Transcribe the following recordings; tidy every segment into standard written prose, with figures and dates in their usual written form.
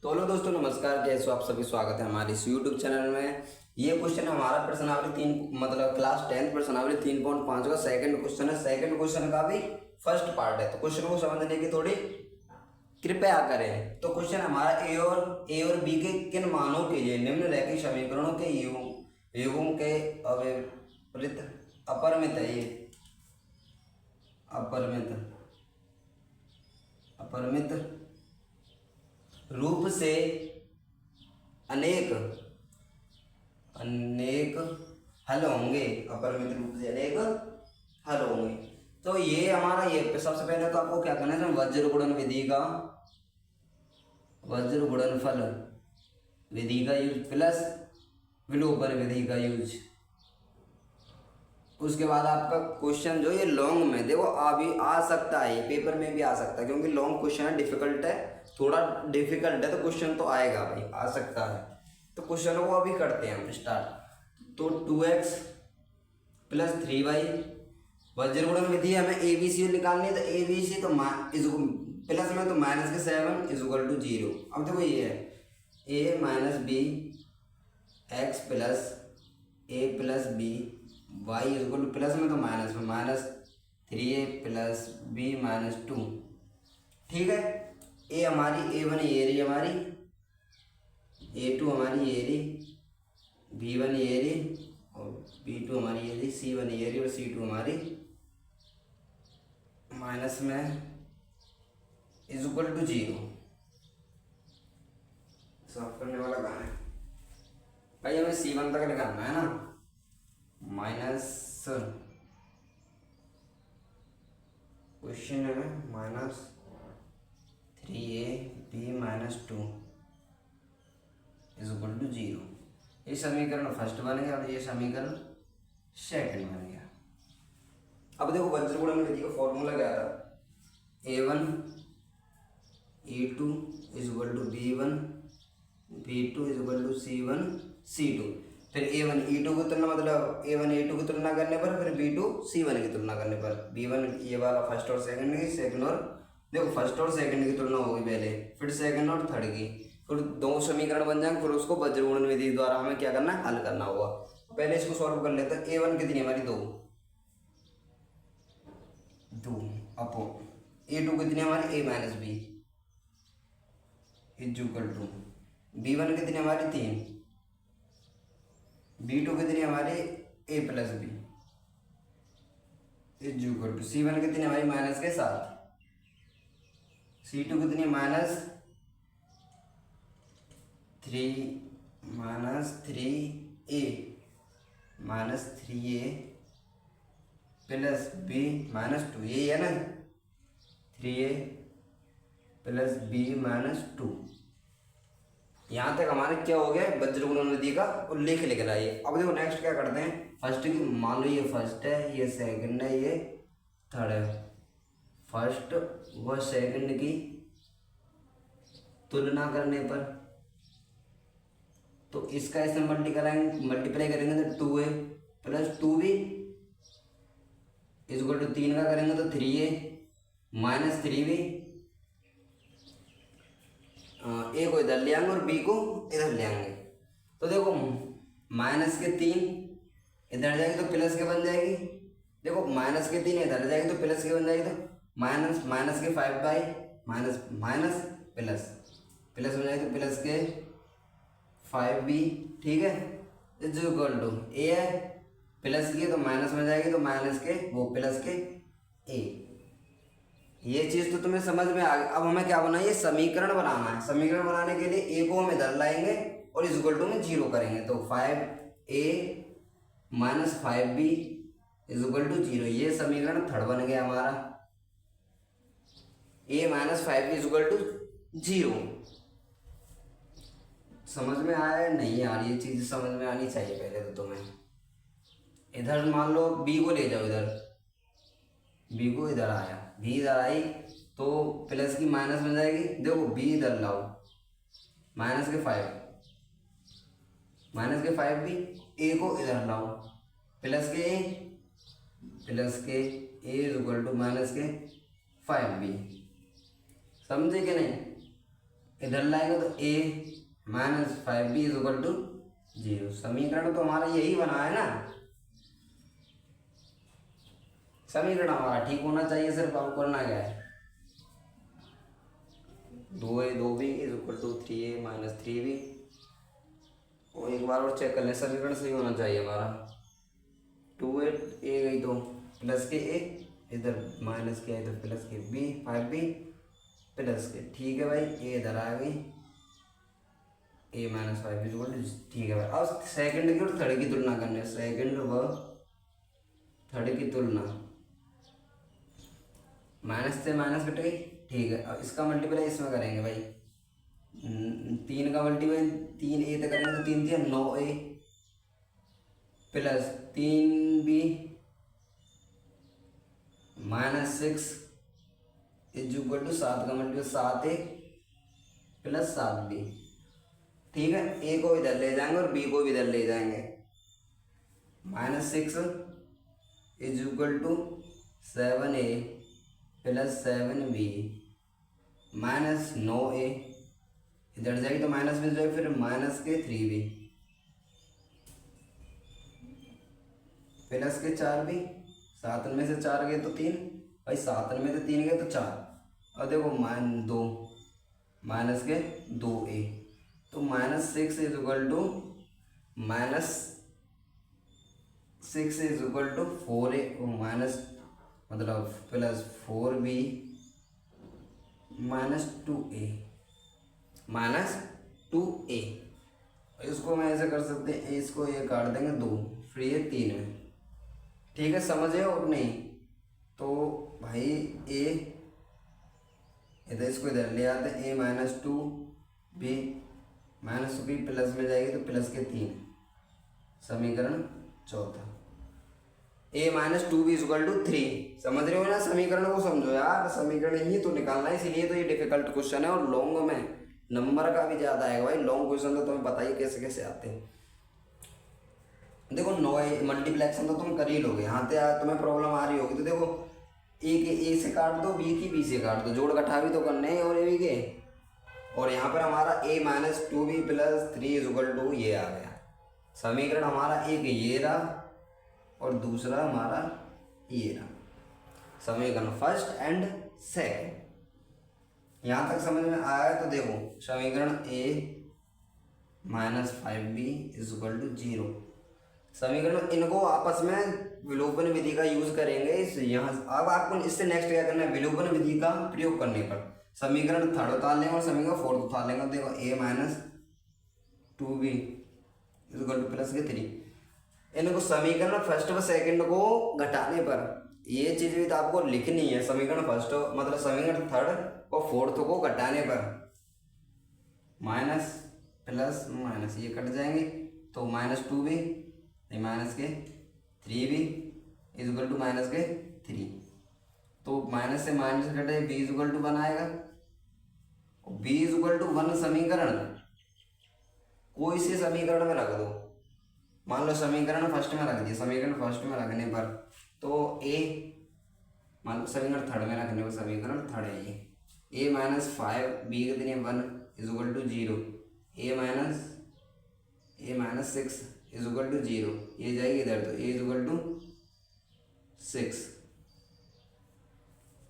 तो हेलो दोस्तों, नमस्कार। कैसे हो आप सभी? स्वागत है हमारे इस यूट्यूब चैनल में। ये क्वेश्चन हमारा प्रश्नावली तीन, मतलब क्लास 10 प्रश्नावली 3.5 का सेकंड क्वेश्चन है। सेकंड क्वेश्चन का भी फर्स्ट पार्ट है, तो क्वेश्चन को समझने की थोड़ी कृपया करें। तो क्वेश्चन हमारा ए और बी के किन मानों के लिए निम्नलिखित समीकरणों के युग्म के अविपरीत अपरिमित है। ये अपरिमित रूप से अनेक हल होंगे। अपरिमित रूप से अनेक हल होंगे। तो ये हमारा ये सबसे पहले तो आपको क्या करना है, वज्र गुणनफल विधि का यूज प्लस विलोपन विधि का यूज। उसके बाद आपका क्वेश्चन जो ये लॉन्ग में देखो अभी आ सकता है, ये पेपर में भी आ सकता है, क्योंकि लॉन्ग क्वेश्चन है, डिफिकल्ट है, थोड़ा डिफिकल्ट है, तो क्वेश्चन तो आएगा भाई, आ सकता है। तो क्वेश्चन को अभी करते हैं हम स्टार्ट। तो 2x प्लस 3y वज्र गुणन विधि हमें ए बी सी निकालनी है। तो ए बी सी तो प्लस में तो माइनस के 7 इज इक्वल टू 0। अब देखो ये है A minus B X plus A plus B Y is equal to plus में तो माइनस में minus 3a plus b minus 2। ठीक है, ए हमारी A1 ये रही हमारी, A2 हमारी ये रही, B1 ये रही और B2 हमारी ये रही, C1 ये रही और C2 हमारी माइनस में इज इक्वल टू 0। सॉल्व करने वाला कहाँ है भाई? हमें C1 तक निकालना है ना। माइनस क्वेश्चन है minus 3ab minus 2 is equal to 0। ये समीकरण फर्स्ट बन गया और ये समीकरण सेकंड बन गया। अब देखो वज्र गुणन विधि का फॉर्मूला क्या था? a1 e2 is equal to b1 b2 is equal to c1 c2। फिर a1 e2 की तुलना, मतलब a1 a2 की तुलना करने पर फिर b2 c1 की तुलना करने पर b1 ये वाला फर्स्ट और सेकंड की, सेकंड और देखो फर्स्ट और सेकंड की तुलना होगी पहले, फिर सेकंड और थर्ड की, फिर दो समीकरण बन जाएंगे, फिर उसको वज्र गुणन विधि द्वारा हमें क्या करना है, हल करना होगा। पहले इसको सॉल्व कर लेते हैं। a1 कितनी हमारी 2 अपो a2 कितनी हमारी a minus b is equal to b1 कितनी हमारी 3, b2 कितनी हमारी a plus b is equal to c1 कितनी हमारी माइनस के 7, c2 कितनी minus 3 minus 3a plus b minus 2। यही है ना, 3a प्लस बी माइनस 2। यहाँ तक हमारे क्या हो गया, वज्र गुणन विधि का उल्लेख लिख रहा है। अब देखो नेक्स्ट क्या करते हैं, फर्स्ट की मान लो ये फर्स्ट है, ये सेकंड है, ये थर्ड है। फर्स्ट व सेकंड की तुलना करने पर तो इसका इसमें मल्टीप्लाई करेंगे तो 2a plus 2b is equal to 3 का करेंगे तो 3a माइनस 3b। ए को इधर ले आएंगे और बी को इधर ले आएंगे। तो देखो माइनस के 3 इधर जाएगी तो प्लस के बन जाएगी। देखो माइनस के 3 इधर जाएगी तो प्लस के बन जाएगी। तो माइनस के 5 by minus minus plus plus हो जाएगी तो प्लस के 5b। ठीक है, इज इक्वल टू ए है प्लस की तो माइनस में जाएगी तो माइनस के वो प्लस के ए। ये चीज तो तुम्हें समझ में आ गई। अब हमें क्या बनाना है, समीकरण बनाना है। समीकरण बनाने के लिए ए को हम इधर लाएंगे और इज इक्वल टू में 0 करेंगे। तो 5a minus 5b is equal to 0। ये समीकरण थर्ड बन गया हमारा। a minus 5b is equal to 0। समझ में आया है? नहीं यार, ये चीज समझ में आनी चाहिए पहले तो तुम्हें। इधर मान लो b को ले जाओ, इधर b को इधर आया, b इधर आई तो प्लस की माइनस में जाएगी। देखो b इधर लाओ, माइनस के 5 भी, a को इधर लाओ प्लस के a is equal to minus के 5b। समझे कि नहीं? इधर लाएंगे तो a minus 5b is equal to 0। समीकरण तो हमारा यही बना है ना, समीकरण हमारा ठीक होना चाहिए, सिर्फ आपको करना क्या है, 2a 2b is equal to 3a minus 3b। और एक बार और चेक कर लें, समीकरण सही होना चाहिए हमारा। 2a a गई तो प्लस के a, इधर माइनस के इधर प्लस के b 5b प्लस के, ठीक है भाई, a इधर आ गई a minus 5b equal to, ठीक है भाई। अब सेकंड की और थर्ड की तुलना करनी है, सेकंड व थर्ड की तुलना, माइनस से माइनस कट गई, ठीक है। अब इसका मल्टीप्लाई इसमें करेंगे भाई, 3 का मल्टीप्लाई 3a तक करेंगे तो 3 3 9a plus 3b minus 6 is equal to 7 का मल्टीप्लाई 7a प्लस 7b, ठीक है। a को इधर ले जाएंगे और b को भी इधर ले जाएंगे, minus 6 is equal to 7a plus 7b minus 9a, इधर जाएगी तो माइनस में जाएगी, फिर माइनस के 3b प्लस के 4b, 7 में से 4 गए तो 3 भाई, 7 में से 3 गए तो 4। और देखो दो माइनस के 2a, तो minus 6 is equal to minus 6 is equal to 4a minus मतलब plus 4b minus 2a minus 2a। इसको मैं ऐसे कर सकते हैं, इसको ये काट देंगे 2, फिर ये 3 में, ठीक है, समझे और नहीं। तो भाई a इधर इसको इधर ले आते हैं, a minus 2b minus b plus में जाएगी तो प्लस के 3, समीकरण चौथा। a minus 2b equal to 3, समझ रहे हो ना, समीकरण को समझो यार, समीकरण ही तो निकालना है, इसीलिए तो ये डिफिकल्ट क्वेश्चन है और लॉन्ग में नंबर का भी ज़्यादा आएगा भाई। लॉन्ग क्वेश्चन तो तुम्हें पता ही कैसे कैसे आते हैं। देखो मल्टीप्लेक्शन तो तुम कर ही लोगे, यहाँ से तुम्हें प्रॉब्लम आ रही होगी तो देखो ए के ए से काट दो, बी की बी से काट दो, जोड़ घटा भी तो करने हैं और ए बी के। और यहाँ पर हमारा a minus 2b plus 3 is equal to ये आ गया। समीकरण हमारा एक ये रहा और दूसरा हमारा ये रहा, समीकरण फर्स्ट एंड सेकंड। यहाँ तक समझ में आया तो देखो समीकरण a minus 5b is equal to 0। समीकरण इनको आपस में विलोपन विधि का यूज करेंगे इस यहाँ। अब आपको इससे नेक्स्ट क्या करना है, विलोपन विधि का प्रयोग करने पर समीकरण थर्ड उतार लेंगे और समीकरण फोर्थ उतार लेंगे। देखो a minus 2b is equal to plus के 3, इनको समीकरण फर्स्ट व सेकंड को घटाने पर ये चीज भी तो आपको लिखनी है, समीकरण फर्स्ट मतलब समीकरण थर्ड और फोर्थ को घटाने पर माइनस प्लस माइनस ये कट जाएंगे तो माइनस 2b माइनस के 3b is equal to minus के 3, तो माइनस से माइनस कटे b इज इक्वल टू 1 आएगा। b इज इक्वल टू 1 समीकरण कोई से समीकरण में रख दो, मान लो समीकरण फर्स्ट में रख दिया, समीकरण फर्स्ट में रखने पर तो a मान लो समीकरण थर्ड में रखने पर समीकरण थर्ड है ये a माइनस 5b कितने 1 is equal to 0, a minus 6 is equal to 0, ये जाएगी इधर तो a is equal to 6,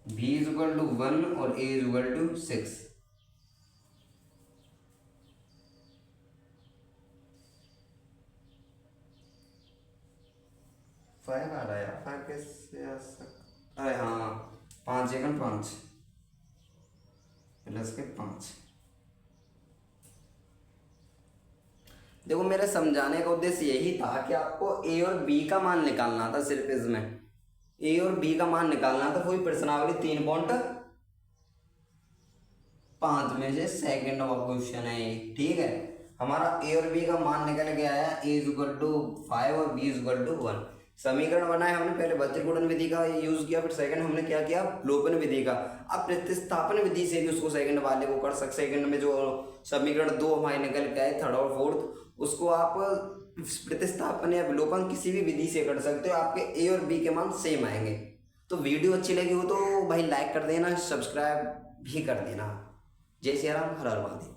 b is equal to 1 और a is equal to 6। Five आ रहा है यार, 5 कैसे आ सकता, अरे हाँ 5 एकन 5 प्लस के 5। देखो मेरे समझाने का उद्देश्य यही था कि आपको a और b का मान निकालना था, सिर्फ इसमें a और b का मान निकालना था। कोई प्रश्नावली 3.5 में से सेकंड क्वेश्चन है ये, ठीक है। हमारा a और b का मान निकल के आया a इज इक्वल टू 5 और b इज इक्वल टू 1। समीकरण बनाया हमने, पहले वज्रगुणन विधि का यूज किया, फिर सेकंड हमने क्या किया विलोपन विधि का। अब प्रतिस्थापन विधि से भी उसको सेकंड वाले को कर सकते, सेकंड में जो समीकरण 2 हमारे निकल के आए थर्ड और फोर्थ, उसको आप प्रतिस्थापन या विलोपन किसी भी विधि से कर सकते हो, आपके ए और बी के मान सेम आएंगे। तो वीडियो अच्छी लगी हो तो भाई लाइक कर देना, सब्सक्राइब भी कर देना। जय श्री राम, हर हर महादेव।